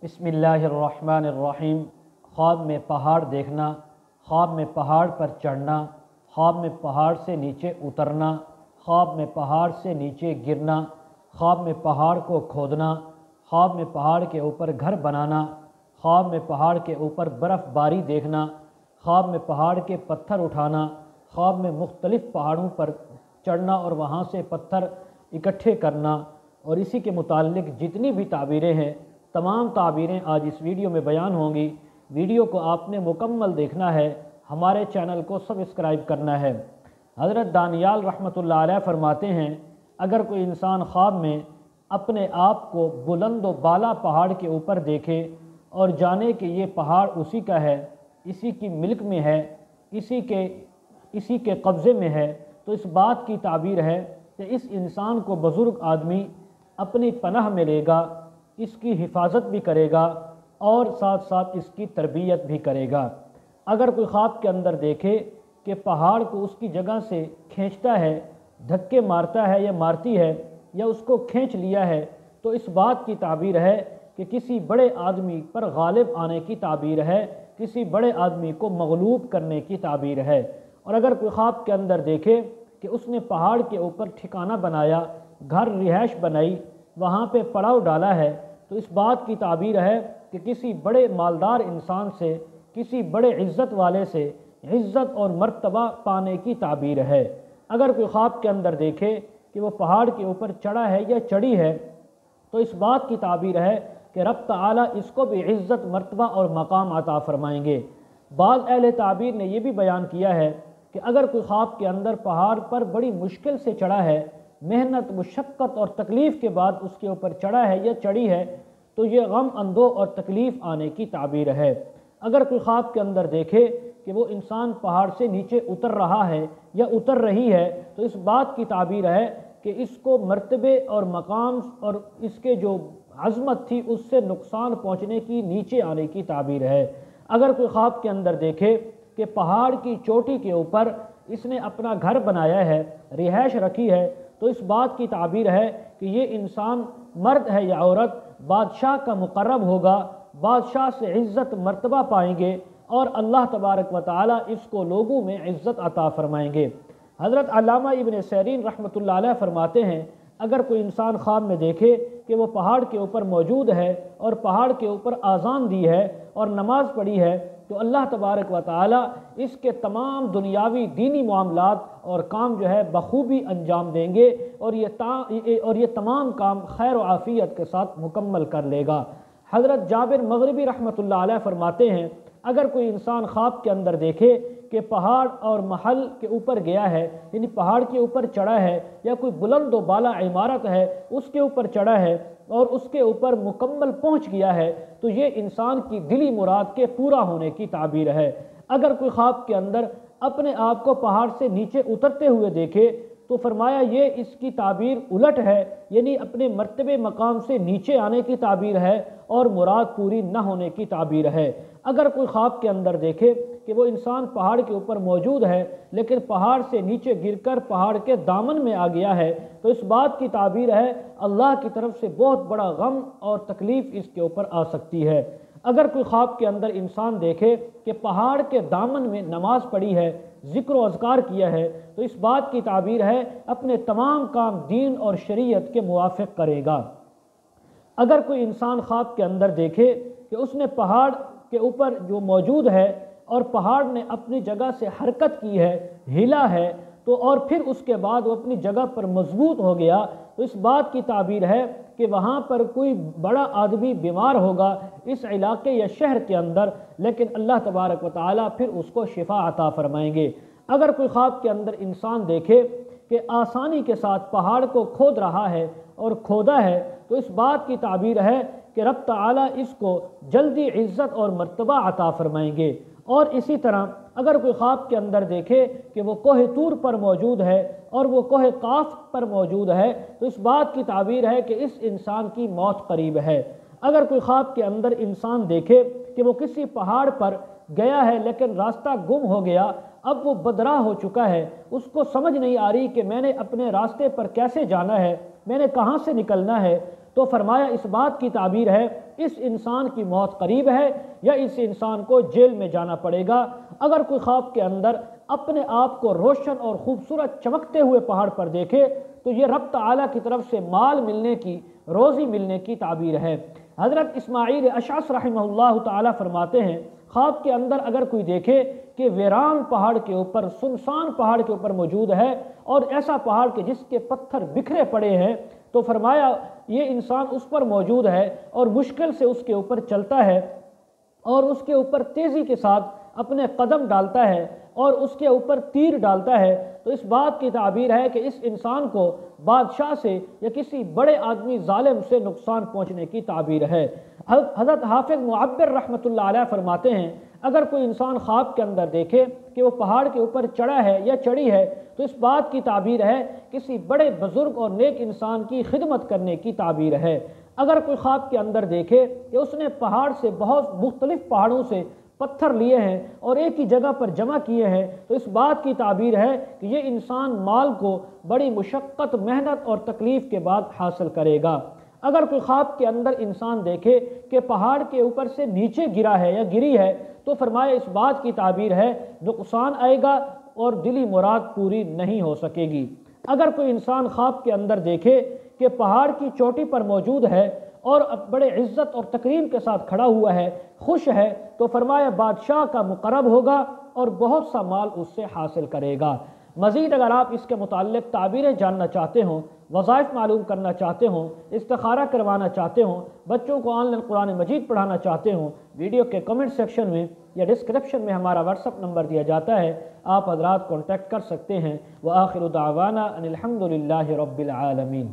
बिस्मिल्लाहिर्रहमानिर्रहीम। ख्वाब में पहाड़ देखना, ख्वाब में पहाड़ पर चढ़ना, ख्वाब में पहाड़ से नीचे उतरना, ख्वाब में पहाड़ से नीचे गिरना, ख्वाब में पहाड़ को खोदना, ख्वाब में पहाड़ के ऊपर घर बनाना, ख्वाब में पहाड़ के ऊपर बर्फ़बारी देखना, ख्वाब में पहाड़ के पत्थर उठाना, ख्वाब में मुख्तलिफ़ पहाड़ों पर चढ़ना और वहाँ से पत्थर इकट्ठे करना, और इसी के मुताल्लिक़ जितनी भी ताबीरें हैं तमाम ताबीरें आज इस वीडियो में बयान होंगी। वीडियो को आपने मुकम्मल देखना है, हमारे चैनल को सब्सक्राइब करना है। हज़रत दानियाल रहमतुल्लाह अलैह फरमाते हैं, अगर कोई इंसान ख्वाब में अपने आप को बुलंद व बाला पहाड़ के ऊपर देखे और जाने कि ये पहाड़ उसी का है, इसी की मिल्क में है, इसी के कब्ज़े में है, तो इस बात की ताबीर है कि इस इंसान को बुज़ुर्ग आदमी अपनी पनाह में लेगा, इसकी हिफाजत भी करेगा और साथ साथ इसकी तरबियत भी करेगा। अगर कोई ख्वाब के अंदर देखे कि पहाड़ को उसकी जगह से खींचता है, धक्के मारता है या मारती है या उसको खींच लिया है, तो इस बात की ताबीर है कि किसी बड़े आदमी पर गालिब आने की ताबीर है, किसी बड़े आदमी को मगलूब करने की ताबीर है। और अगर कोई ख्वाब के अंदर देखे कि उसने पहाड़ के ऊपर ठिकाना बनाया, घर रिहाइश बनाई, वहाँ पे पड़ाव डाला है, तो इस बात की ताबीर है कि किसी बड़े मालदार इंसान से, किसी बड़े इज़्ज़त वाले से इज़्ज़त और मर्तबा पाने की ताबीर है। अगर कोई ख्वाब के अंदर देखे कि वो पहाड़ के ऊपर चढ़ा है या चढ़ी है, तो इस बात की ताबीर है कि रब ताला इसको भी इज़्ज़त, मर्तबा और मकाम अता फरमाएंगे। बाज़ अहले ताबीर ने यह भी बयान किया है कि अगर कोई ख्वाब के अंदर पहाड़ पर बड़ी मुश्किल से चढ़ा है, मेहनत, मुशक्क़त और तकलीफ़ के बाद उसके ऊपर चढ़ा है या चढ़ी है, तो ये गम अंदो और तकलीफ़ आने की ताबीर है। अगर कोई ख्वाब के अंदर देखे कि वो इंसान पहाड़ से नीचे उतर रहा है या उतर रही है, तो इस बात की ताबीर है कि इसको मर्तबे और मकाम और इसके जो अज़मत थी उससे नुकसान पहुँचने की, नीचे आने की ताबीर है। अगर कोई ख्वाब के अंदर देखे कि पहाड़ की चोटी के ऊपर इसने अपना घर बनाया है, रिहाइश रखी है, तो इस बात की ताबीर है कि ये इंसान मर्द है या औरत बादशाह का मुक़र्रब होगा, बादशाह से इज़्ज़त मर्तबा पाएंगे और अल्लाह तबारक व तआला इसको लोगों में इज़्ज़त अता फरमाएंगे। हज़रत अल्लामा इब्न सरीन रहमतुल्लाह अलैह फरमाते हैं, अगर कोई इंसान ख्वाब में देखे कि वो पहाड़ के ऊपर मौजूद है और पहाड़ के ऊपर आज़ान दी है और नमाज़ पढ़ी है, तो अल्लाह तबारक व तआला इसके तमाम दुनियावी दीनी मामलात और काम जो है बखूबी अंजाम देंगे और ये तमाम काम खैर व आफ़ियत के साथ मुकम्मल कर लेगा। हज़रत जाबिर मग़रिबी रहमतुल्लाह अलैह फरमाते हैं, अगर कोई इंसान ख्वाब के अंदर देखे कि पहाड़ और महल के ऊपर गया है, यानी पहाड़ के ऊपर चढ़ा है या कोई बुलंद व बाला इमारत है उसके ऊपर चढ़ा है और उसके ऊपर मुकम्मल पहुंच गया है, तो ये इंसान की दिली मुराद के पूरा होने की ताबीर है। अगर कोई ख्वाब के अंदर अपने आप को पहाड़ से नीचे उतरते हुए देखे, तो फरमाया ये इसकी ताबीर उलट है, यानी अपने मर्तबे मकाम से नीचे आने की ताबीर है और मुराद पूरी न होने की ताबीर है। अगर कोई ख्वाब के अंदर देखे कि वो इंसान पहाड़ के ऊपर मौजूद है लेकिन पहाड़ से नीचे गिरकर पहाड़ के दामन में आ गया है, तो इस बात की ताबीर है अल्लाह की तरफ से बहुत बड़ा गम और तकलीफ़ इसके ऊपर आ सकती है। अगर कोई ख्वाब के अंदर इंसान देखे कि पहाड़ के दामन में नमाज पढ़ी है, ज़िक्र व अज़कार किया है, तो इस बात की ताबीर है अपने तमाम काम दीन और शरीयत के मुवाफ़िक़ करेगा। अगर कोई इंसान ख्वाब के अंदर देखे कि उसने पहाड़ के ऊपर जो मौजूद है और पहाड़ ने अपनी जगह से हरकत की है, हिला है, तो और फिर उसके बाद वो अपनी जगह पर मजबूत हो गया, तो इस बात की ताबीर है कि वहाँ पर कोई बड़ा आदमी बीमार होगा इस इलाके या शहर के अंदर, लेकिन अल्लाह तबारक व तआला फिर उसको शिफा अता फरमाएंगे। अगर कोई ख्वाब के अंदर इंसान देखे कि आसानी के साथ पहाड़ को खोद रहा है और खोदा है, तो इस बात की ताबीर है कि रब ताला इसको जल्दी इज़्ज़त और मर्तबा अता फरमाएंगे। और इसी तरह अगर कोई ख्वाब के अंदर देखे कि वो कोह तूर पर मौजूद है और वो कोह काफ पर मौजूद है, तो इस बात की ताबीर है कि इस इंसान की मौत करीब है। अगर कोई ख्वाब के अंदर इंसान देखे कि वो किसी पहाड़ पर गया है लेकिन रास्ता गुम हो गया, अब वो बदराह हो चुका है, उसको समझ नहीं आ रही कि मैंने अपने रास्ते पर कैसे जाना है, मैंने कहाँ से निकलना है, تو فرمایا اس بات کی تعبیر ہے اس انسان کی موت قریب ہے یا اس انسان کو جیل میں جانا پڑے گا۔ اگر کوئی خواب کے اندر اپنے آپ کو روشن اور خوبصورت چمکتے ہوئے پہاڑ پر دیکھے تو یہ رب تعالیٰ کی طرف سے مال ملنے کی، روزی ملنے کی تعبیر ہے۔ حضرت اسماعیل اشعث رحمہ اللہ تعالیٰ فرماتے ہیں خواب کے اندر اگر کوئی دیکھے کہ ویران پہاڑ کے اوپر، سنسان پہاڑ کے اوپر موجود ہے اور ایسا پہاڑ کہ جس کے پتھر بکھرے پڑے ہیں، تو فرمایا یہ انسان اس پر موجود ہے اور مشکل سے اس کے اوپر چلتا ہے اور اس کے اوپر تیزی کے ساتھ اپنے قدم ڈالتا ہے اور اس کے اوپر تیر ڈالتا ہے، تو اس بات کی تعبیر ہے کہ اس انسان کو بادشاہ سے یا کسی بڑے آدمی ظالم سے نقصان پہنچنے کی تعبیر ہے۔ حضرت حافظ معبر رحمۃ اللہ علیہ فرماتے ہیں اگر کوئی انسان خواب کے اندر دیکھے کہ وہ پہاڑ کے اوپر چڑھا ہے یا چڑھی ہے تو اس بات کی تعبیر ہے کسی بڑے بزرگ اور نیک انسان کی خدمت کرنے کی تعبیر ہے۔ اگر کوئی خواب کے اندر دیکھے کہ اس نے پہاڑ سے، بہت مختلف پہاڑوں سے پتھر لیے ہیں اور ایک ہی جگہ پر جمع کیے ہیں تو اس بات کی تعبیر ہے کہ یہ انسان مال کو بڑی مشقت، محنت اور تکلیف کے بعد حاصل کرے گا۔ اگر کوئی خواب کے اندر انسان دیکھے کہ پہاڑ کے اوپر سے نیچے گرا ہے یا گری ہے تو فرمایا اس بات کی تعبیر ہے نقصان آئے گا اور دلی مراد پوری نہیں ہو سکے گی۔ اگر کوئی انسان خواب کے اندر دیکھے کہ پہاڑ کی چوٹی پر موجود ہے اور بڑے عزت اور تکریم کے ساتھ کھڑا ہوا ہے، خوش ہے، تو فرمایا بادشاہ کا مقرب ہوگا اور بہت سا مال اس سے حاصل کرے گا۔ مزید اگر آپ اس کے متعلق تعبیریں جاننا چاہتے ہوں، وظائف معلوم کرنا چاہتے ہوں، استخارہ کروانا چاہتے ہوں، بچوں کو آن لائن قرآن مجید پڑھانا چاہتے ہوں، ویڈیو کے کمنٹ سیکشن میں یا ڈسکرپشن میں ہمارا واٹس ایپ نمبر دیا جاتا ہے، آپ حضرات کانٹیکٹ کر سکتے ہیں۔ وآخر دعوانا ان الحمد للہ رب العالمین۔